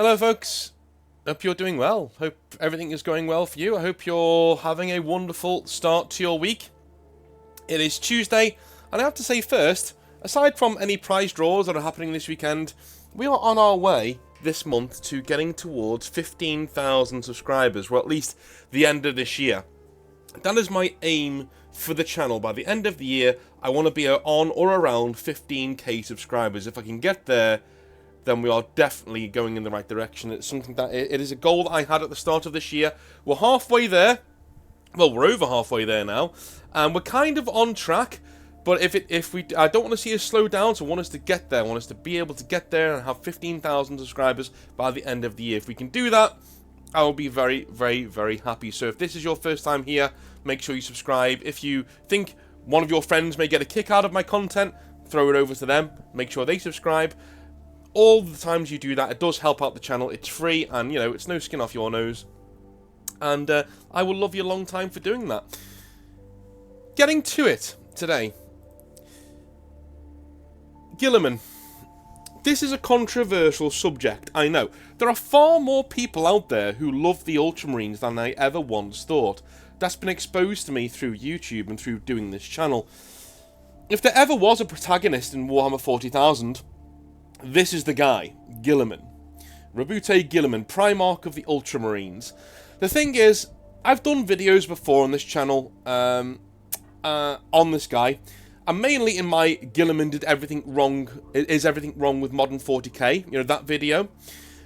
Hello folks, hope you're doing well, hope everything is going well for you, I hope you're having a wonderful start to your week. It is Tuesday, and I have to say first, aside from any prize draws that are happening this weekend, we are on our way this month to getting towards 15,000 subscribers, well at least the end of this year. That is my aim for the channel. By the end of the year, I want to be on or around 15k subscribers. If I can get there, then we are definitely going in the right direction. It's something that it is a goal that I had at the start of this year. We're halfway there. Well, we're over halfway there now, and we're kind of on track. But I don't want to see us slow down. So I want us to get there. I want us to be able to get there and have 15,000 subscribers by the end of the year. If we can do that, I will be very, very, very happy. So if this is your first time here, make sure you subscribe. If you think one of your friends may get a kick out of my content, throw it over to them. Make sure they subscribe. All the times you do that, it does help out the channel. It's free, and, you know, it's no skin off your nose. And I will love you a long time for doing that. Getting to it today. Guilliman. This is a controversial subject, I know. There are far more people out there who love the Ultramarines than I ever once thought. That's been exposed to me through YouTube and through doing this channel. If there ever was a protagonist in Warhammer 40,000... this is the guy, Guilliman. Rabute Guilliman, Primarch of the Ultramarines. The thing is, I've done videos before on this channel on this guy, and mainly in my Guilliman did everything wrong, is everything wrong with modern 40k, you know, that video.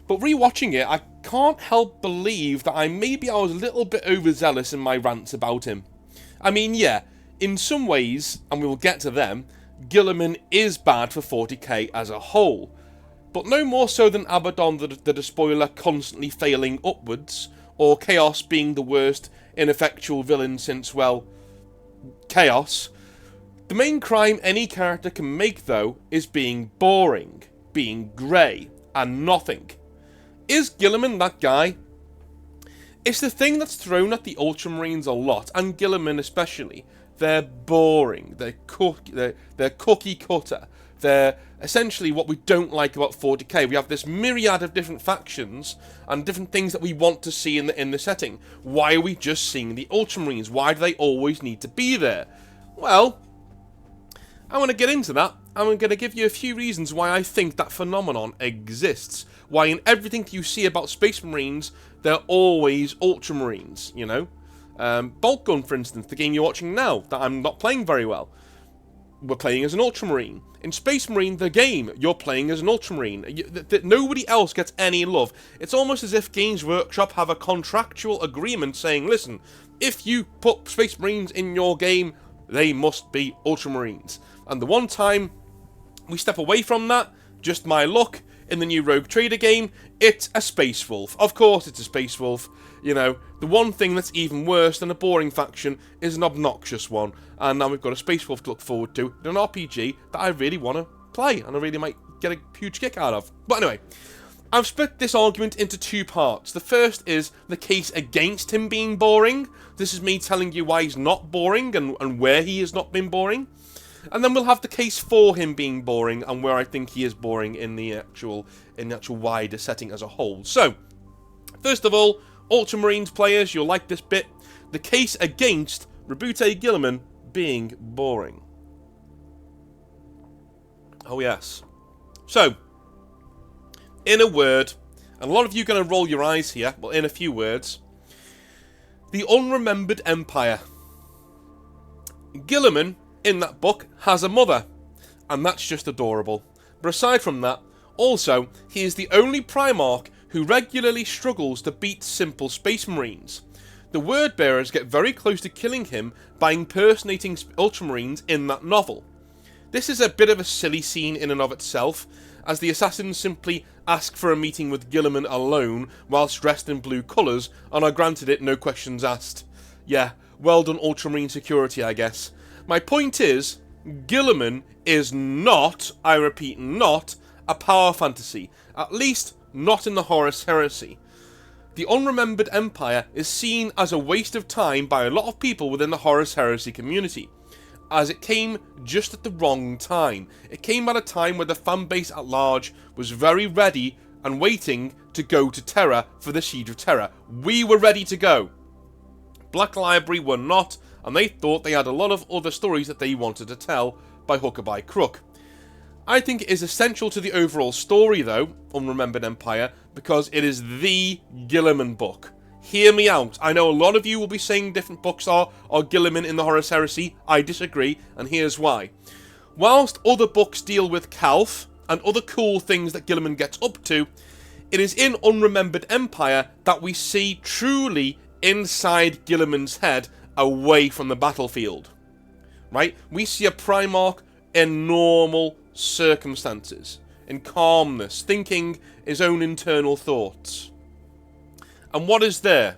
But rewatching it, I can't help believe that I was a little bit overzealous in my rants about him. I mean, yeah, in some ways, and we will get to them, Guilliman is bad for 40k as a whole, but no more so than Abaddon the Despoiler constantly failing upwards, or Chaos being the worst ineffectual villain since, well, Chaos. The main crime any character can make, though, is being boring, being grey, and nothing. Is Guilliman that guy? It's the thing that's thrown at the Ultramarines a lot, and Guilliman especially. They're boring, they're cookie cutter, they're essentially what we don't like about 40k. We have this myriad of different factions and different things that we want to see in the setting. Why are we just seeing the Ultramarines? Why do they always need to be there? Well, I want to get into that. I'm going to give you a few reasons why I think that phenomenon exists. Why in everything you see about Space Marines, they're always Ultramarines, you know? Bolt Gun, for instance, the game you're watching now, that I'm not playing very well. We're playing as an Ultramarine. In Space Marine, the game, you're playing as an Ultramarine. Nobody else gets any love. It's almost as if Games Workshop have a contractual agreement saying, listen, if you put Space Marines in your game, they must be Ultramarines. And the one time we step away from that, just my luck, in the new Rogue Trader game, it's a Space Wolf. Of course it's a Space Wolf. You know, the one thing that's even worse than a boring faction is an obnoxious one. And now we've got a Space Wolf to look forward to in an RPG that I really want to play, and I really might get a huge kick out of. But anyway, I've split this argument into two parts. The first is the case against him being boring. This is me telling you why he's not boring and where he has not been boring. And then we'll have the case for him being boring and where I think he is boring in the actual wider setting as a whole. So, first of all, Ultramarines players, you'll like this bit. The case against Rabute Guilliman being boring. Oh yes. So, in a word, and a lot of you are going to roll your eyes here, but in a few words, the Unremembered Empire. Guilliman, in that book, has a mother, and that's just adorable. But aside from that, also, he is the only Primarch who regularly struggles to beat simple Space Marines. The Wordbearers get very close to killing him by impersonating Ultramarines in that novel. This is a bit of a silly scene in and of itself, as the assassins simply ask for a meeting with Guilliman alone whilst dressed in blue colours and are granted it no questions asked. Yeah, well done Ultramarine security, I guess. My point is, Guilliman is not, I repeat, not a power fantasy. At least, not in the Horus heresy. The Unremembered Empire is seen as a waste of time by a lot of people within the Horus heresy community, as it came just at the wrong time. It came at a time where the fanbase at large was very ready and waiting to go to Terra for the Siege of Terra. We were ready to go. Black Library were not, and they thought they had a lot of other stories that they wanted to tell by hook or by crook. I think it is essential to the overall story, though, Unremembered Empire, because it is the Guilliman book. Hear me out. I know a lot of you will be saying different books are Guilliman in the Horus Heresy. I disagree, and here's why. Whilst other books deal with Calf and other cool things that Guilliman gets up to, it is in Unremembered Empire that we see truly inside Guilliman's head, away from the battlefield. Right? We see a Primarch in normal circumstances, in calmness, thinking his own internal thoughts. And what is there?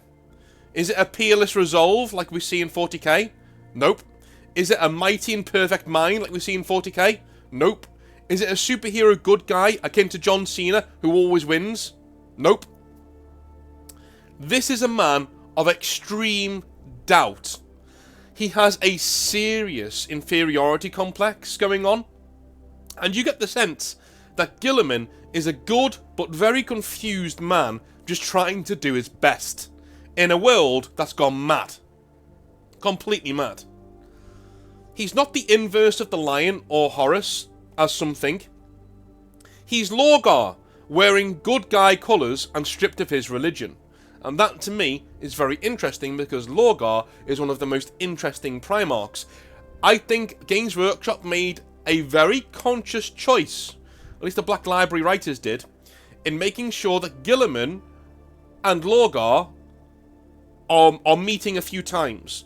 Is it a peerless resolve like we see in 40k? Nope. Is it a mighty and perfect mind like we see in 40k? Nope. Is it a superhero good guy akin to John Cena who always wins? Nope. This is a man of extreme doubt. He has a serious inferiority complex going on. And you get the sense that Guilliman is a good but very confused man just trying to do his best in a world that's gone mad. Completely mad. He's not the inverse of the Lion or Horus, as some think. He's Lorgar, wearing good guy colours and stripped of his religion. And that, to me, is very interesting because Lorgar is one of the most interesting Primarchs. I think Games Workshop made a very conscious choice, at least the Black Library writers did, in making sure that Guilliman and Lorgar are meeting a few times,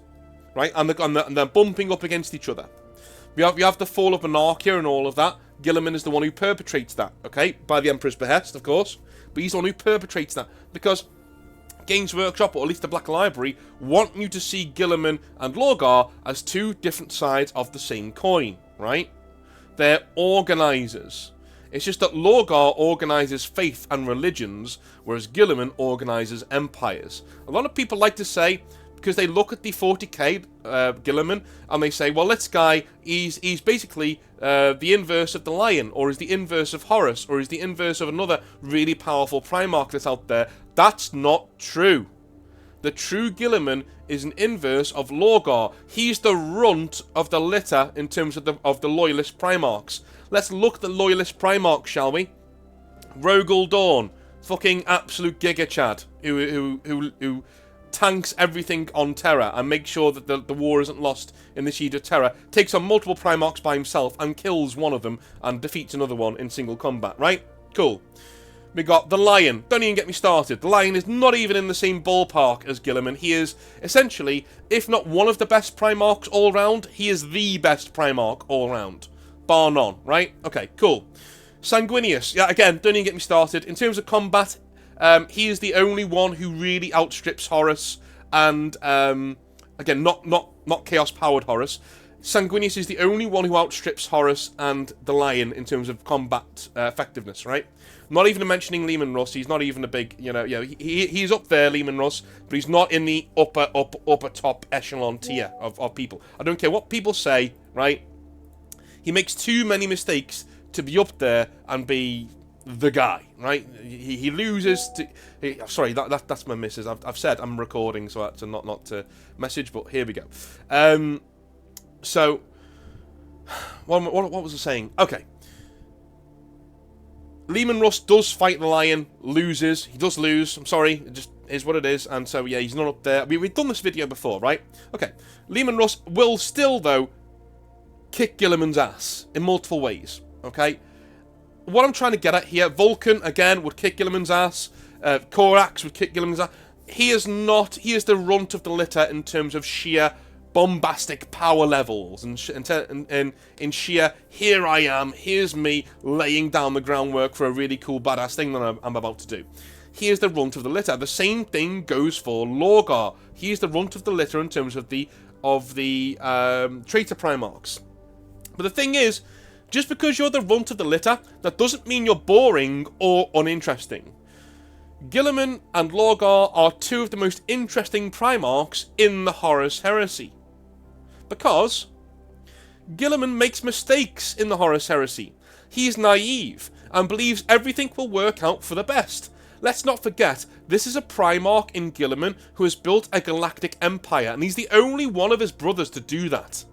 right? And they're bumping up against each other. We have the fall of Monarchia and all of that. Guilliman is the one who perpetrates that, okay? By the Emperor's behest, of course. But he's the one who perpetrates that. Because Games Workshop, or at least the Black Library, want you to see Guilliman and Lorgar as two different sides of the same coin, right? They're organisers. It's just that Lorgar organises faith and religions, whereas Guilliman organises empires. A lot of people like to say, because they look at the 40k Guilliman, and they say, well, this guy, he's basically the inverse of the Lion, or is the inverse of Horus, or is the inverse of another really powerful Primarch that's out there. That's not true. The true Guilliman is an inverse of Lorgar. He's the runt of the litter in terms of the loyalist Primarchs. Let's look at the loyalist Primarchs, shall we? Rogel Dawn, fucking absolute Giga Chad, who tanks everything on Terra and makes sure that the war isn't lost in the Siege of Terra, takes on multiple Primarchs by himself and kills one of them and defeats another one in single combat, right? Cool. We got the Lion. Don't even get me started. The Lion is not even in the same ballpark as Guilliman. He is essentially, if not one of the best Primarchs all round, he is the best Primarch all round. Bar none, right? Okay, cool. Sanguinius. Yeah, again, don't even get me started. In terms of combat, he is the only one who really outstrips Horus, and again, not chaos-powered Horus. Sanguinius is the only one who outstrips Horus and the Lion in terms of combat effectiveness, right? Not even mentioning Leman Russ. He's not even a big, he's up there, Leman Russ, but he's not in the upper top echelon tier of people. I don't care what people say, right? He makes too many mistakes to be up there and be the guy, right? He loses to... sorry, that's my missus. I've said I'm recording, so that's not to message, but here we go. So, what was I saying? Okay. Leman Russ does fight the Lion, loses. He does lose. I'm sorry, it just is what it is. And so, yeah, he's not up there. We've done this video before, right? Okay. Leman Russ will still, though, kick Guilliman's ass in multiple ways, okay? What I'm trying to get at here, Vulcan, again, would kick Guilliman's ass. Korax would kick Guilliman's ass. He is the runt of the litter in terms of sheer bombastic power levels and in sheer, here I am, here's me laying down the groundwork for a really cool badass thing that I'm about to do. He is the runt of the litter. The same thing goes for Lorgar. He is the runt of the litter in terms of the traitor Primarchs. But the thing is, just because you're the runt of the litter, that doesn't mean you're boring or uninteresting. Guilliman and Lorgar are two of the most interesting Primarchs in the Horus Heresy. Because Guilliman makes mistakes in the Horus Heresy. He's naive, and believes everything will work out for the best. Let's not forget, this is a Primarch in Guilliman who has built a galactic empire, and he's the only one of his brothers to do that.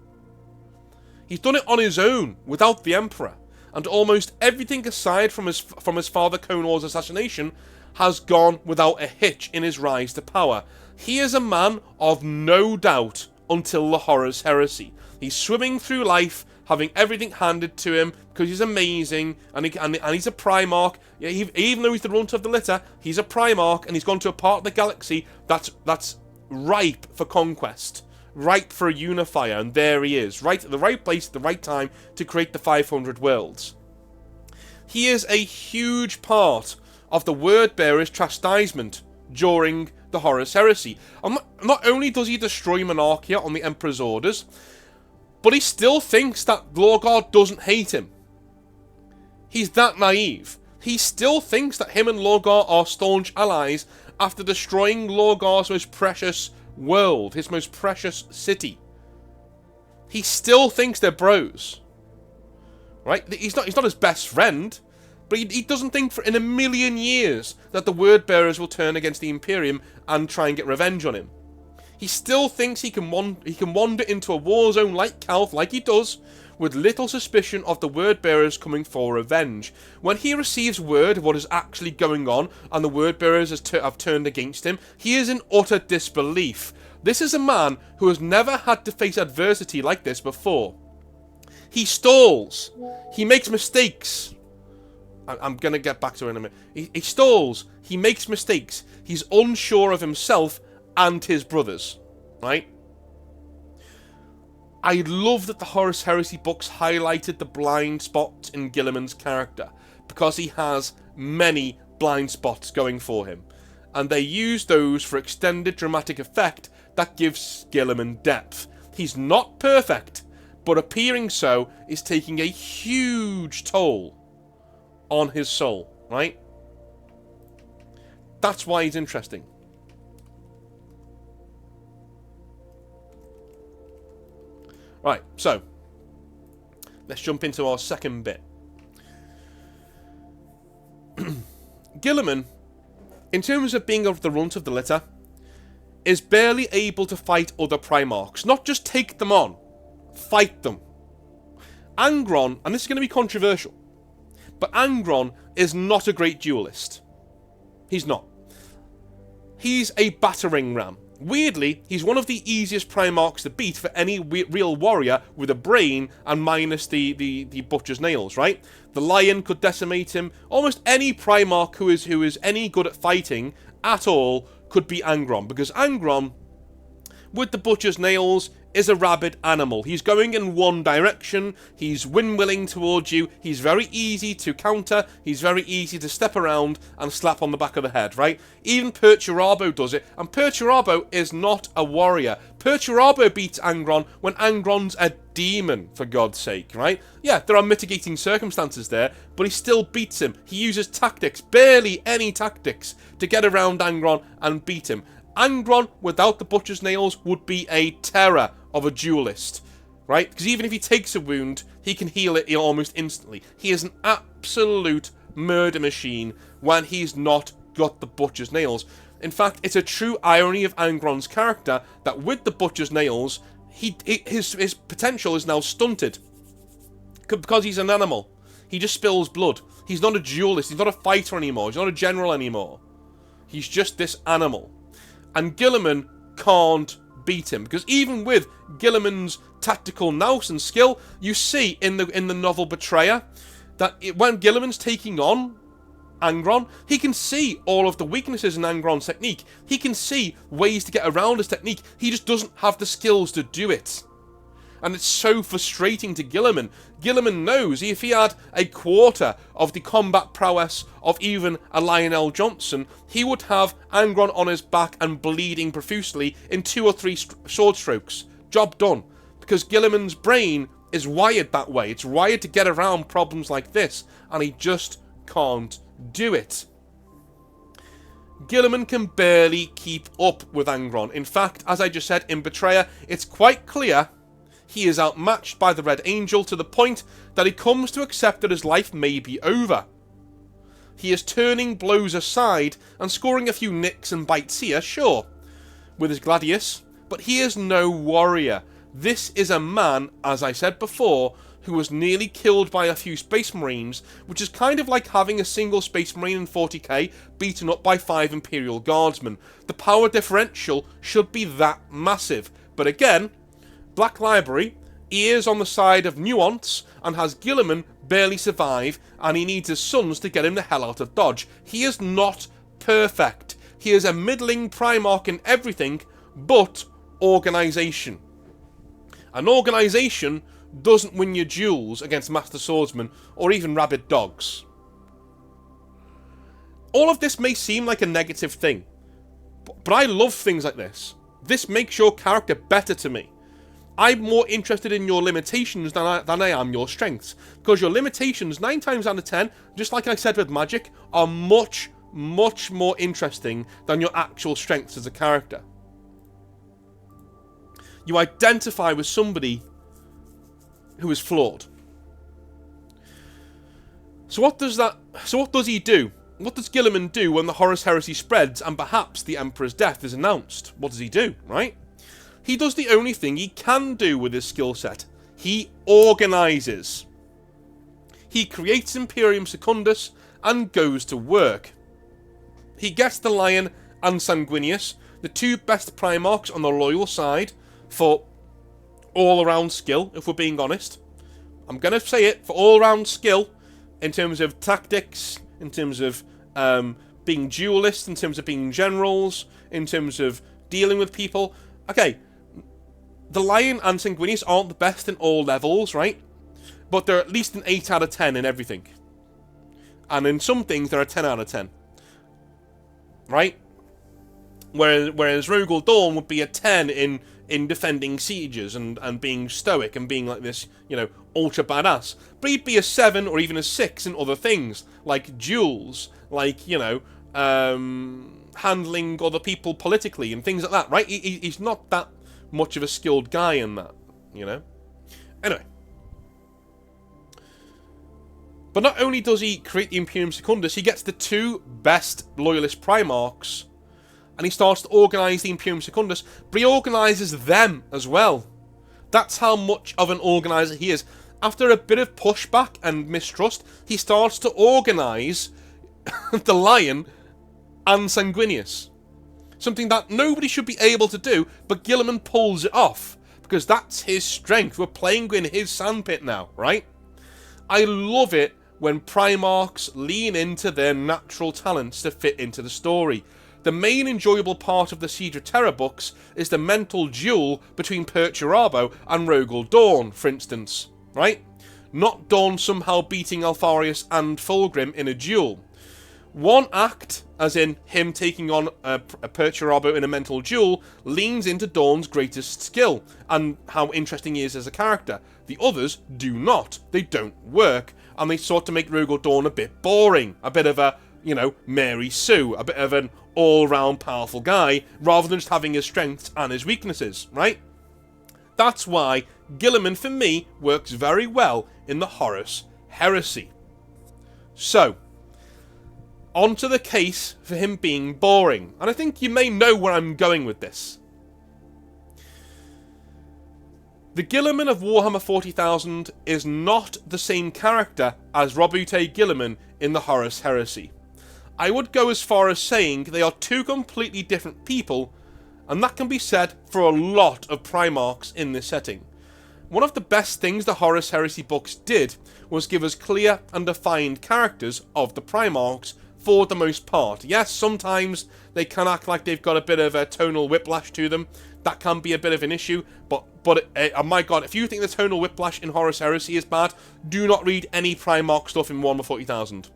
He's done it on his own, without the Emperor, and almost everything aside from his father Conor's assassination has gone without a hitch in his rise to power. He is a man of no doubt until the Horus heresy. He's swimming through life, having everything handed to him because he's amazing, and he's a Primarch. Yeah, even though he's the runt of the litter, he's a Primarch, and he's gone to a part of the galaxy that's ripe for conquest, ripe for a unifier, and there he is, right at the right place at the right time to create the 500 worlds. He is a huge part of the Word-Bearer's chastisement during the Horus heresy. And not only does he destroy Monarchia on the Emperor's orders, but he still thinks that Lorgar doesn't hate him. He's that naive. He still thinks that him and Lorgar are staunch allies after destroying Lorgar's most precious world, his most precious city. He still thinks they're bros. Right? He's not his best friend, but he doesn't think for in a million years that the Word-Bearers will turn against the Imperium and try and get revenge on him. He still thinks he can wander into a war zone like Calth, like he does, with little suspicion of the Word-Bearers coming for revenge. When he receives word of what is actually going on, and the Word-Bearers have turned against him, he is in utter disbelief. This is a man who has never had to face adversity like this before. He stalls. He makes mistakes. I'm going to get back to it in a minute. He stalls. He makes mistakes. He's unsure of himself and his brothers, right? I love that the Horus Heresy books highlighted the blind spots in Guilliman's character, because he has many blind spots going for him, and they use those for extended dramatic effect that gives Guilliman depth. He's not perfect, but appearing so is taking a huge toll on his soul, right? That's why he's interesting. Right, so let's jump into our second bit. Guilliman, in terms of being of the runt of the litter, is barely able to fight other Primarchs. Not just take them on, fight them. Angron, and this is going to be controversial, but Angron is not a great duelist. He's not. He's a battering ram. Weirdly, he's one of the easiest Primarchs to beat for any real warrior with a brain and minus the butcher's nails, right? The lion could decimate him. Almost any Primarch who is any good at fighting at all could be Angron, because Angron, with the butcher's nails, is a rabid animal. He's going in one direction, he's windmilling towards you, he's very easy to counter, he's very easy to step around and slap on the back of the head, right? Even Perturabo does it, and Perturabo is not a warrior. Perturabo beats Angron when Angron's a demon, for God's sake, right? Yeah, there are mitigating circumstances there, but he still beats him. He uses tactics, barely any tactics, to get around Angron and beat him. Angron, without the butcher's nails, would be a terror of a duelist, right? Because even if he takes a wound, he can heal it almost instantly. He is an absolute murder machine when he's not got the butcher's nails. In fact, it's a true irony of Angron's character that with the butcher's nails, his potential is now stunted. Because he's an animal. He just spills blood. He's not a duelist. He's not a fighter anymore. He's not a general anymore. He's just this animal. And Guilliman can't beat him, because even with Guilliman's tactical nous and skill, you see in the novel Betrayer that when Guilliman's taking on Angron, he can see all of the weaknesses in Angron's technique. He can see ways to get around his technique. He just doesn't have the skills to do it. And it's so frustrating to Guilliman. Guilliman knows if he had a quarter of the combat prowess of even a Lionel Johnson, he would have Angron on his back and bleeding profusely in 2 or 3 sword strokes. Job done. Because Guilliman's brain is wired that way. It's wired to get around problems like this, and he just can't do it. Guilliman can barely keep up with Angron. In fact, as I just said in Betrayer, it's quite clear he is outmatched by the Red Angel to the point that he comes to accept that his life may be over. He is turning blows aside and scoring a few nicks and bites here, sure, with his gladius, but he is no warrior. This is a man, as I said before, who was nearly killed by a few Space Marines, which is kind of like having a single Space Marine in 40k beaten up by 5 Imperial Guardsmen. The power differential should be that massive. But again, Black Library, he is on the side of Nuance and has Guilliman barely survive, and he needs his sons to get him the hell out of Dodge. He is not perfect. He is a middling Primarch in everything but organisation. An organisation doesn't win your duels against Master Swordsmen or even rabid dogs. All of this may seem like a negative thing, but I love things like this. This makes your character better to me. I'm more interested in your limitations than I am your strengths, because your limitations, 9 times out of 10, just like I said with magic, are much, much more interesting than your actual strengths as a character. You identify with somebody who is flawed. So what does he do? What does Guilliman do when the Horus heresy spreads and perhaps the Emperor's death is announced? What does he do, right? He does the only thing he can do with his skill set. He organises. He creates Imperium Secundus and goes to work. He gets the Lion and Sanguinius, the 2 best Primarchs on the loyal side, for all-around skill, if we're being honest. I'm going to say it, for all-around skill, in terms of tactics, in terms of being duelists, in terms of being generals, in terms of dealing with people. Okay, the Lion and Sanguinius aren't the best in all levels, right? But they're at least an 8 out of 10 in everything. And in some things, they're a 10 out of 10. Right? Whereas Rogel Dawn would be a 10 in defending sieges and being stoic and being like this, you know, ultra badass. But he'd be a 7 or even a 6 in other things, like duels, like, you know, handling other people politically and things like that, right? He's not that much of a skilled guy in that, you know? Anyway. But not only does he create the Imperium Secundus, he gets the 2 best Loyalist Primarchs, and he starts to organise the Imperium Secundus, but he organises them as well. That's how much of an organiser he is. After a bit of pushback and mistrust, he starts to organise the Lion and Sanguinius. Something that nobody should be able to do, but Guilliman pulls it off, because that's his strength. We're playing in his sandpit now, right? I love it when Primarchs lean into their natural talents to fit into the story. The main enjoyable part of the Siege of Terror books is the mental duel between Perturabo and Rogel Dawn, for instance, right? Not Dawn somehow beating Alfarius and Fulgrim in a duel. One act, as in him taking on a Perturabo in a mental duel, leans into Dawn's greatest skill and how interesting he is as a character. The others do not. They don't work, and they sort of make Rogel Dawn a bit boring, a bit of a, you know, Mary Sue, a bit of an all-round powerful guy, rather than just having his strengths and his weaknesses, right? That's why Guilliman, for me, works very well in the Horus heresy. So, on to the case for him being boring, and I think you may know where I'm going with this. The Guilliman of Warhammer 40,000 is not the same character as Robute Guilliman in the Horus heresy. I would go as far as saying they are 2 completely different people, and that can be said for a lot of Primarchs in this setting. One of the best things the Horus heresy books did was give us clear and defined characters of the Primarchs for the most part. Yes, sometimes they can act like they've got a bit of a tonal whiplash to them. That can be a bit of an issue, but oh my god, if you think the tonal whiplash in Horus heresy is bad, do not read any Primarch stuff in Warhammer 40,000.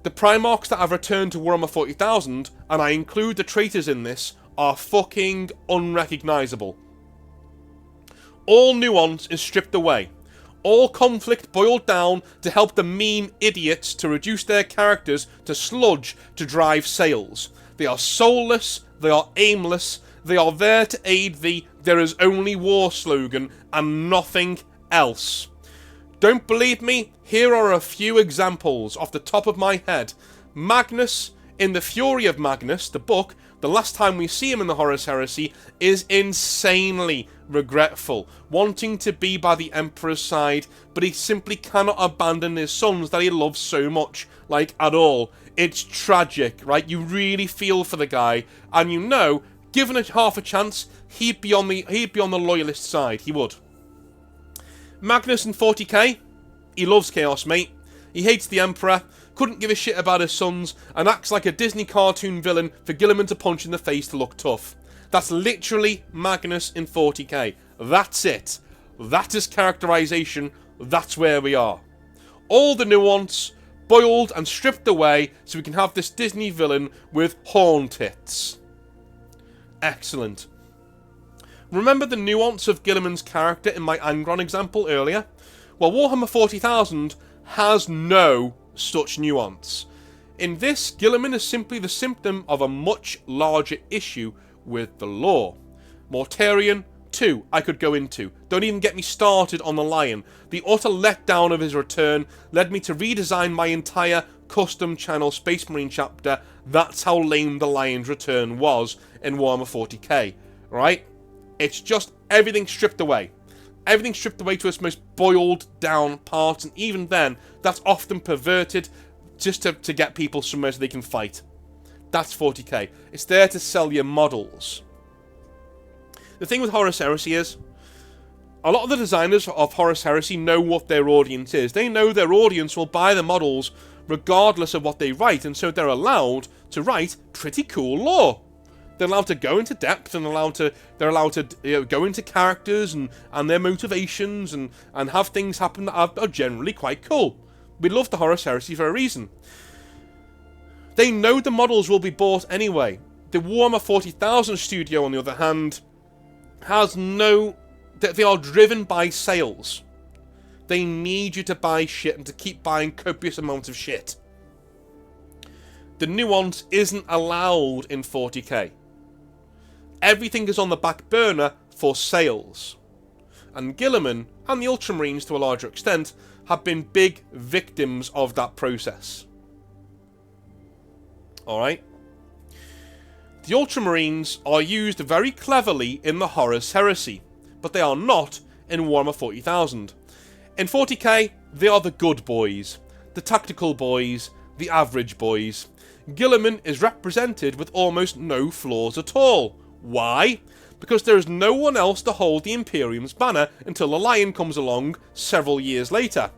The Primarchs that have returned to Warhammer 40,000, and I include the traitors in this, are fucking unrecognisable. All nuance is stripped away. All conflict boiled down to help the meme idiots to reduce their characters to sludge to drive sales. They are soulless, they are aimless, they are there to aid the "there is only war" slogan and nothing else. Don't believe me? Here are a few examples off the top of my head. Magnus, in The Fury of Magnus, the book, the last time we see him in the Horus Heresy, is insanely regretful, wanting to be by the Emperor's side, but he simply cannot abandon his sons that he loves so much, like, at all. It's tragic, right? You really feel for the guy, and you know, given it half a chance, he'd be on the loyalist side. He would. Magnus in 40k, he loves chaos, mate. He hates the Emperor, couldn't give a shit about his sons, and acts like a Disney cartoon villain for Guilliman to punch in the face to look tough. That's literally Magnus in 40k. That's it. That is characterization. That's where we are. All the nuance boiled and stripped away so we can have this Disney villain with horn tits. Excellent. Remember the nuance of Guilliman's character in my Angron example earlier? Well, Warhammer 40,000 has no such nuance. In this, Guilliman is simply the symptom of a much larger issue with the lore. Mortarion, 2, I could go into. Don't even get me started on the Lion. The utter letdown of his return led me to redesign my entire custom channel Space Marine chapter. That's how lame the Lion's return was in Warhammer 40k, right? It's just everything stripped away. Everything stripped away to its most boiled down parts, and even then, that's often perverted just to get people somewhere so they can fight. That's 40k. It's there to sell your models. The thing with Horus Heresy is, a lot of the designers of Horus Heresy know what their audience is. They know their audience will buy the models regardless of what they write, and so they're allowed to write pretty cool lore. They're allowed to go into depth, and they're allowed to go into characters and their motivations and have things happen that are generally quite cool. We love the Horus Heresy for a reason. They know the models will be bought anyway. The Warhammer 40,000 studio, on the other hand, has no... They are driven by sales. They need you to buy shit and to keep buying copious amounts of shit. The nuance isn't allowed in 40k. Everything is on the back burner for sales. And Guilliman, and the Ultramarines to a larger extent, have been big victims of that process. Alright? The Ultramarines are used very cleverly in the Horus Heresy, but they are not in Warhammer 40,000. In 40k, they are the good boys, the tactical boys, the average boys. Guilliman is represented with almost no flaws at all. Why? Because there is no one else to hold the Imperium's banner until the Lion comes along several years later.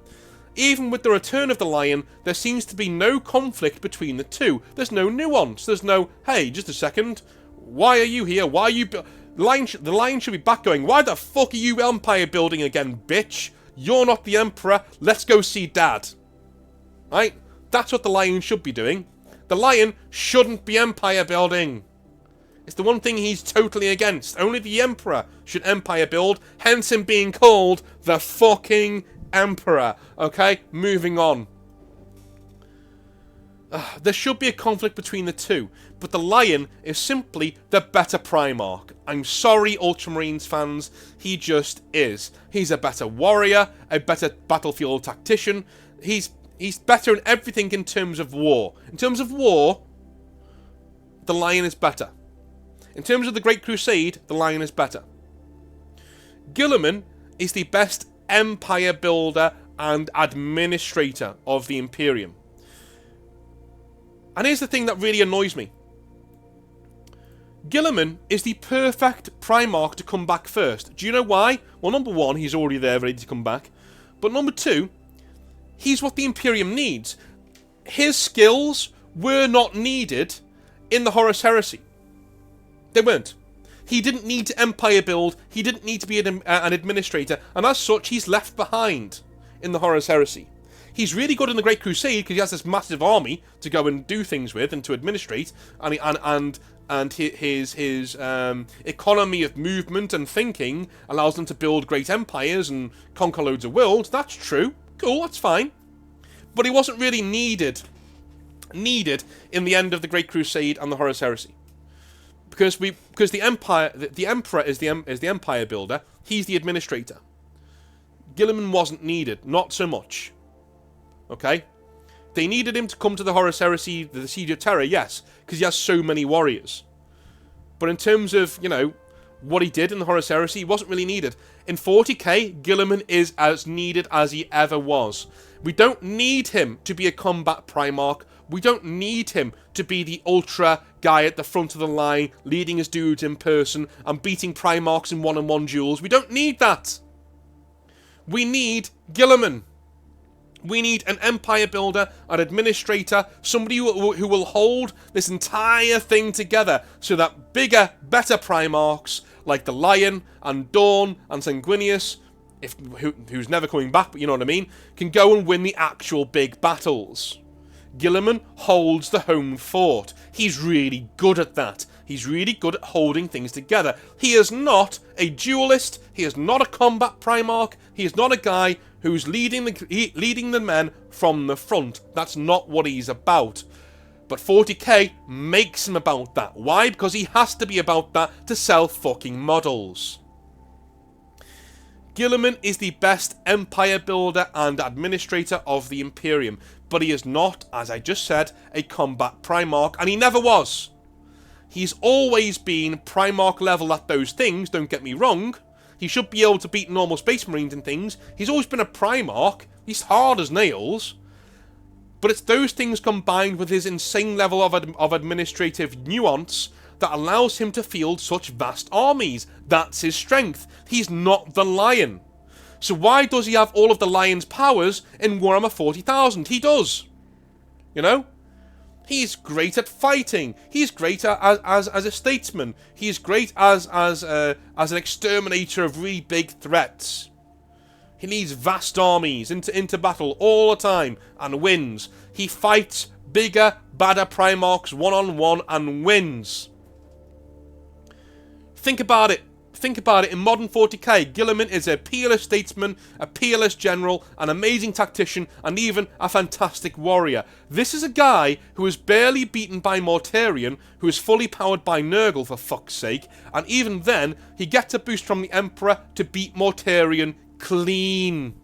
Even with the return of the Lion, there seems to be no conflict between the two. There's no nuance. There's no, hey, just a second, why are you here? Why are you... The Lion should be back going, why the fuck are you empire building again, bitch? You're not the Emperor, let's go see Dad. Right? That's what the Lion should be doing. The Lion shouldn't be empire building. It's the one thing he's totally against. Only the Emperor should empire build, hence him being called the fucking Emperor. Okay, moving on. There should be a conflict between the two, but the Lion is simply the better Primarch. I'm sorry, Ultramarines fans, he just is. He's a better warrior, a better battlefield tactician. He's better in everything in terms of war. In terms of war, the Lion is better. In terms of the Great Crusade, the Lion is better. Guilliman is the best empire builder and administrator of the Imperium. And here's the thing that really annoys me. Guilliman is the perfect Primarch to come back first. Do you know why? Well, number one, he's already there ready to come back. But number two, he's what the Imperium needs. His skills were not needed in the Horus Heresy. They weren't. He didn't need to empire build, he didn't need to be an administrator, and as such, he's left behind in the Horus Heresy. He's really good in the Great Crusade because he has this massive army to go and do things with and to administrate, and his economy of movement and thinking allows them to build great empires and conquer loads of worlds. That's true. Cool, that's fine. But he wasn't really needed in the end of the Great Crusade and the Horus Heresy. Because the Emperor is the empire builder, he's the administrator. Guilliman wasn't needed, not so much. Okay? They needed him to come to the Horus heresy, the Siege of Terror, yes, because he has so many warriors. But in terms of, you know, what he did in the Horus heresy, he wasn't really needed. In 40k, Guilliman is as needed as he ever was. We don't need him to be a combat Primarch. We don't need him to be the ultra guy at the front of the line, leading his dudes in person and beating Primarchs in one-on-one duels. We don't need that. We need Guilliman. We need an empire builder, an administrator, somebody who will hold this entire thing together so that bigger, better Primarchs like the Lion and Dawn and Sanguinius, who's never coming back, but you know what I mean, can go and win the actual big battles. Guilliman holds the home fort. He's really good at that. He's really good at holding things together. He is not a duelist. He is not a combat Primarch. He is not a guy who's leading the men from the front. That's not what he's about. But 40k makes him about that. Why? Because he has to be about that to sell fucking models. Guilliman is the best empire builder and administrator of the Imperium, but he is not, as I just said, a combat Primarch, and he never was. He's always been Primarch level at those things, don't get me wrong. He should be able to beat normal Space Marines and things. He's always been a Primarch. He's hard as nails. But it's those things combined with his insane level of administrative nuance that allows him to field such vast armies. That's his strength. He's not the Lion. So why does he have all of the Lion's powers in Warhammer 40,000? He does. You know? He's great at fighting. He's great as a statesman. He's great as an exterminator of really big threats. He leads vast armies into battle all the time and wins. He fights bigger, badder Primarchs one-on-one and wins. Think about it. Think about it. In modern 40k, Guilliman is a peerless statesman, a peerless general, an amazing tactician, and even a fantastic warrior. This is a guy who is barely beaten by Mortarion, who is fully powered by Nurgle, for fuck's sake, and even then, he gets a boost from the Emperor to beat Mortarion clean.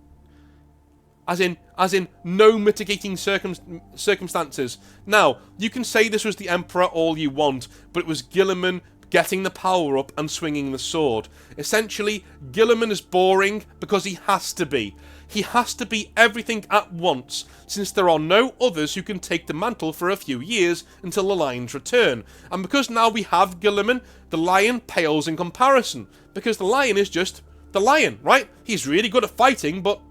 As in no mitigating circumstances. Now, you can say this was the Emperor all you want, but it was Guilliman getting the power up and swinging the sword. Essentially, Guilliman is boring because he has to be. He has to be everything at once, since there are no others who can take the mantle for a few years until the Lion's return. And because now we have Guilliman, the Lion pales in comparison. Because the Lion is just the Lion, right? He's really good at fighting, but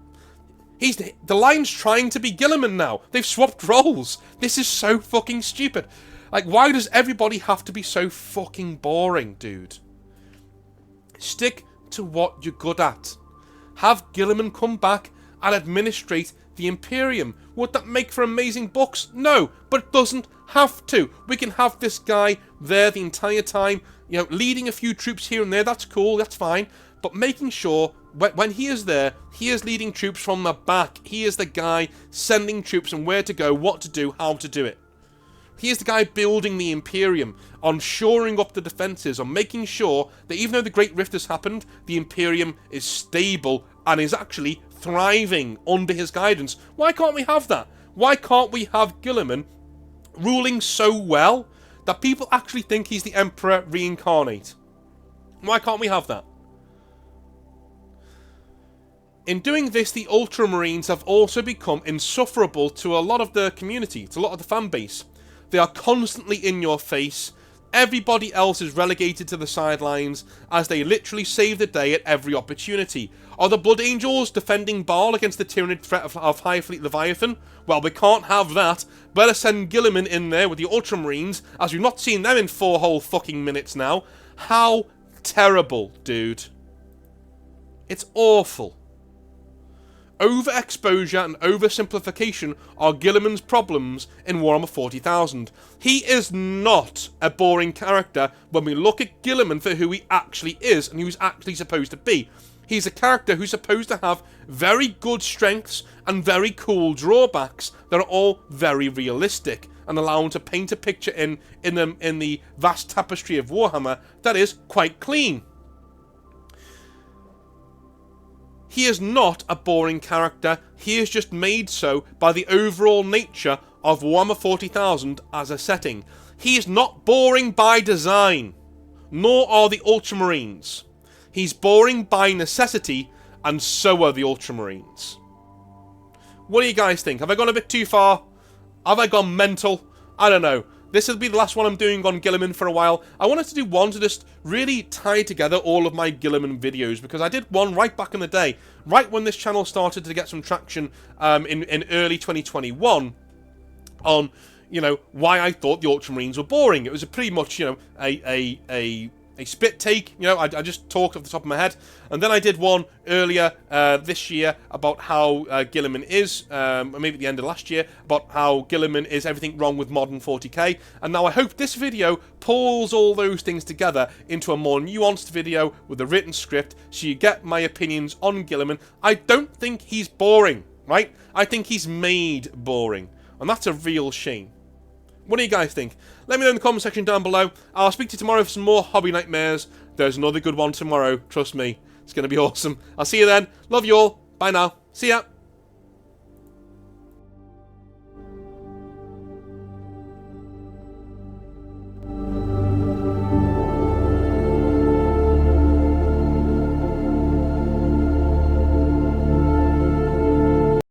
the Lion's trying to be Guilliman now. They've swapped roles. This is so fucking stupid. Like, why does everybody have to be so fucking boring, dude? Stick to what you're good at. Have Guilliman come back and administrate the Imperium. Would that make for amazing books? No, but it doesn't have to. We can have this guy there the entire time, you know, leading a few troops here and there. That's cool, that's fine. But making sure when he is there, he is leading troops from the back. He is the guy sending troops and where to go, what to do, how to do it. He is the guy building the Imperium, on shoring up the defences, on making sure that even though the Great Rift has happened, the Imperium is stable and is actually thriving under his guidance. Why can't we have that? Why can't we have Guilliman ruling so well that people actually think he's the Emperor reincarnate? Why can't we have that? In doing this, the Ultramarines have also become insufferable to a lot of the community, to a lot of the fan base. They are constantly in your face. Everybody else is relegated to the sidelines as they literally save the day at every opportunity. Are the Blood Angels defending Baal against the tyrannid threat of High Fleet Leviathan? Well, we can't have that. Better send Guilliman in there with the Ultramarines, as we've not seen them in 4 whole fucking minutes now. How terrible, dude. It's awful. Overexposure and oversimplification are Guilliman's problems in Warhammer 40,000. He is not a boring character when we look at Guilliman for who he actually is and who he's actually supposed to be. He's a character who's supposed to have very good strengths and very cool drawbacks that are all very realistic and allow him to paint a picture in the vast tapestry of Warhammer that is quite clean. He is not a boring character, he is just made so by the overall nature of Warhammer 40,000 as a setting. He is not boring by design, nor are the Ultramarines. He's boring by necessity, and so are the Ultramarines. What do you guys think? Have I gone a bit too far? Have I gone mental? I don't know. This will be the last one I'm doing on Guilliman for a while. I wanted to do one to just really tie together all of my Guilliman videos, because I did one right back in the day, right when this channel started to get some traction in early 2021, on, you know, why I thought the Ultramarines were boring. It was a pretty much, you know, a spit take, you know, I just talked off the top of my head. And then I did one earlier this year about how Guilliman is, or maybe at the end of last year, about how Guilliman is everything wrong with modern 40k. And now I hope this video pulls all those things together into a more nuanced video with a written script, so you get my opinions on Guilliman. I don't think he's boring, right? I think he's made boring. And that's a real shame. What do you guys think? Let me know in the comment section down below. I'll speak to you tomorrow for some more hobby nightmares. There's another good one tomorrow. Trust me. It's going to be awesome. I'll see you then. Love you all. Bye now. See ya.